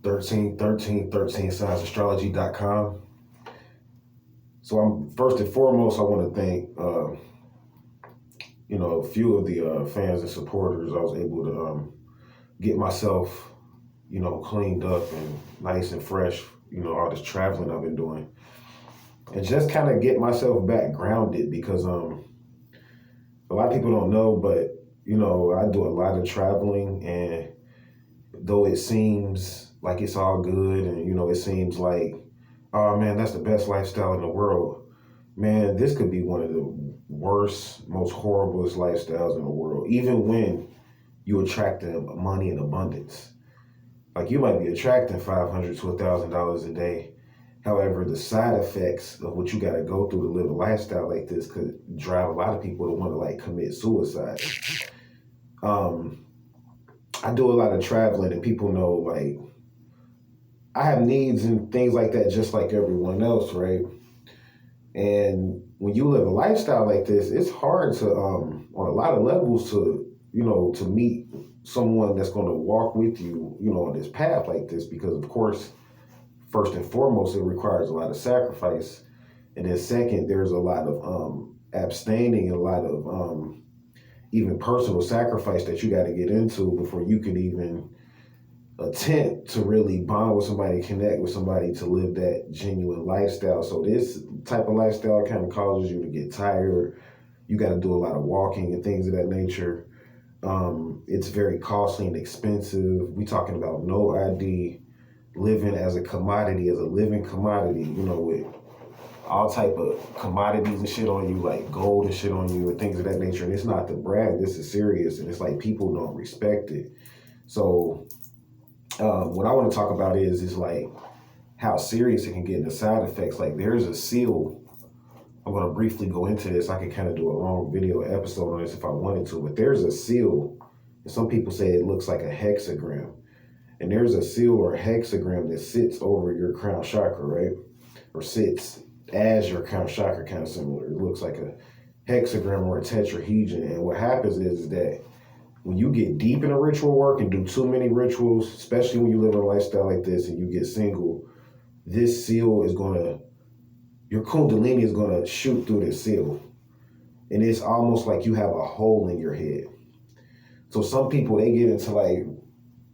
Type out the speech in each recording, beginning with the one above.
1313scienceastrology.com. So I'm first and foremost, I want to thank a few of the fans and supporters. I was able to get myself cleaned up and nice and fresh. All this traveling I've been doing, and just kind of get myself back grounded because a lot of people don't know, but I do a lot of traveling, and though it seems like it's all good, and it seems like, oh man, that's the best lifestyle in the world. Man, this could be one of the worst, most horriblest lifestyles in the world, even when you attract money in abundance. Like you might be attracting $500 to $1,000 a day. However, the side effects of what you got to go through to live a lifestyle like this could drive a lot of people to want to like commit suicide. Um, I do a lot of traveling, and people know like I have needs and things like that, just like everyone else, right? And when you live a lifestyle like this, it's hard to, on a lot of levels, to meet someone that's going to walk with you, on this path like this, because of course, first and foremost, it requires a lot of sacrifice. And then second, there's a lot of abstaining, a lot of even personal sacrifice that you got to get into before you can even attempt to really bond with somebody, connect with somebody to live that genuine lifestyle. So this type of lifestyle kind of causes you to get tired. You got to do a lot of walking and things of that nature. It's very costly and expensive. We talking about no ID, living as a commodity, as a living commodity, with all type of commodities and shit on you, like gold and shit on you and things of that nature. And it's not to brag, this is serious. And it's like people don't respect it. So what I want to talk about is like how serious it can get in the side effects. Like there's a seal. I'm going to briefly go into this. I could kind of do a long video episode on this if I wanted to, but there's a seal. And some people say it looks like a hexagram. And there's a seal or a hexagram that sits over your crown chakra, right? Or sits as your crown chakra, kind of similar. It looks like a hexagram or a tetrahedron. And what happens is that when you get deep in a ritual work and do too many rituals, especially when you live in a lifestyle like this and you get single, this seal is your kundalini is going to shoot through this seal. And it's almost like you have a hole in your head. So some people, they get into like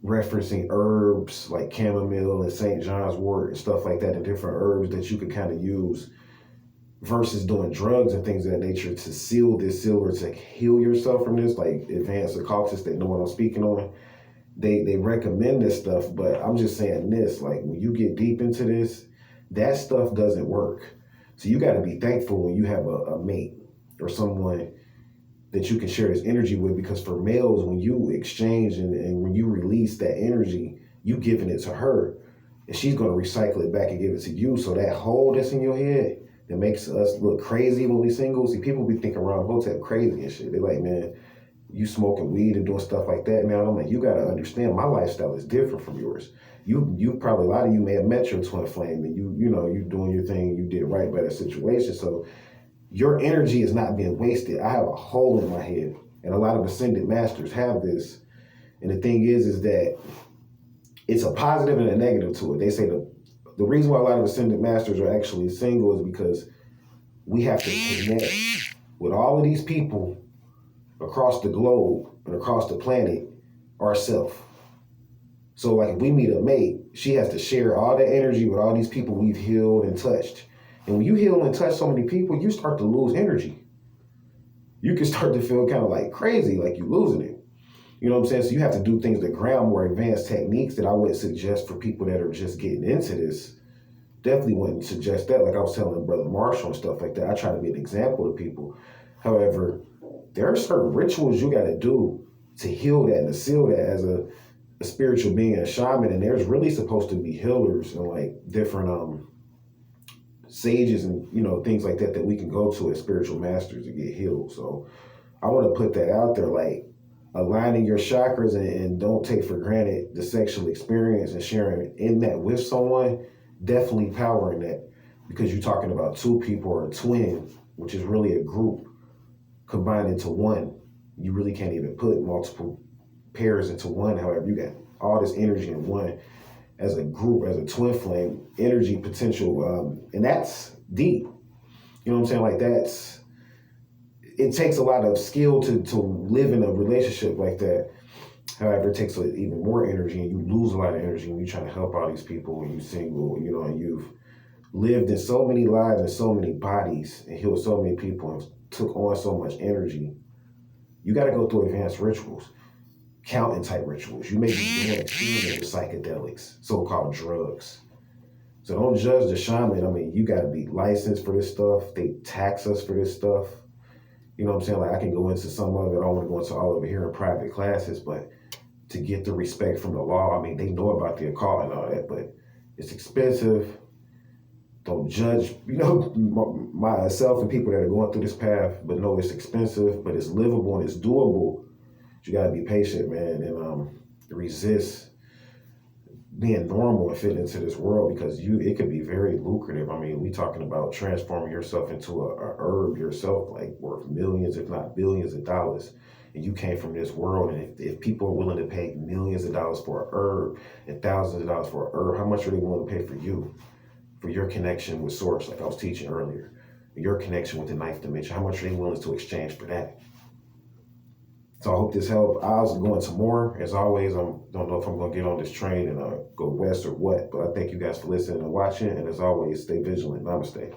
referencing herbs like chamomile and St. John's wort and stuff like that, and different herbs that you could kind of use versus doing drugs and things of that nature to seal this seal or to heal yourself from this, like advanced occultists that know what I'm speaking on. They recommend this stuff, but I'm just saying this, like when you get deep into this, that stuff doesn't work. So you got to be thankful when you have a mate or someone that you can share this energy with, because for males, when you exchange and when you release that energy, you giving it to her, and she's going to recycle it back and give it to you. So that hole that's in your head that makes us look crazy when we single, see, people be thinking around hotel crazy and shit. They're like, man, you smoking weed and doing stuff like that. Now I'm like, you got to understand, my lifestyle is different from yours. You probably, a lot of you may have met your twin flame, and you doing your thing, you did right by that situation. So your energy is not being wasted. I have a hole in my head, and a lot of ascended masters have this. And the thing is that it's a positive and a negative to it. They say the reason why a lot of ascended masters are actually single is because we have to connect with all of these people across the globe and across the planet ourselves. So like if we meet a mate, she has to share all that energy with all these people we've healed and touched. And when you heal and touch so many people, you start to lose energy. You can start to feel kind of like crazy, like you're losing it. You know what I'm saying? So you have to do things to ground, more advanced techniques that I wouldn't suggest for people that are just getting into this. Definitely wouldn't suggest that. Like I was telling Brother Marshall and stuff like that. I try to be an example to people. However, there are certain rituals you got to do to heal that and to seal that as a spiritual being, a shaman. And there's really supposed to be healers and like different sages and things like that we can go to as spiritual masters to get healed. So I want to put that out there, like aligning your chakras and don't take for granted the sexual experience and sharing in that with someone. Definitely power in that, because you're talking about two people or a twin, which is really a group combined into one. You really can't even put multiple pairs into one. However, you got all this energy in one. as a group, as a twin flame, energy potential, and that's deep. You know what I'm saying? Like it takes a lot of skill to live in a relationship like that. However, it takes even more energy, and you lose a lot of energy when you're trying to help all these people when you're single, and you've lived in so many lives and so many bodies and healed so many people and took on so much energy. You got to go through advanced rituals, counting type rituals. You may be doing experiment with psychedelics, so-called drugs. So don't judge the shaman. I mean, you got to be licensed for this stuff. They tax us for this stuff. You know what I'm saying? Like I can go into some of it. I don't want to go into all of it here in private classes, but to get the respect from the law, I mean, they know about the occult and all that, but it's expensive. Don't judge, myself and people that are going through this path, but no, it's expensive, but it's livable and it's doable. You got to be patient, man, and resist being normal and fit into this world because it could be very lucrative. I mean, we talking about transforming yourself into a herb yourself, like worth millions, if not billions of dollars. And you came from this world, and if people are willing to pay millions of dollars for a herb and thousands of dollars for a herb, how much are they willing to pay for you? For your connection with Source, like I was teaching earlier, your connection with the ninth dimension, how much are they willing to exchange for that? So I hope this helped. I was going to more. As always, I don't know if I'm going to get on this train and go west or what, but I thank you guys for listening and watching. And as always, stay vigilant. Namaste.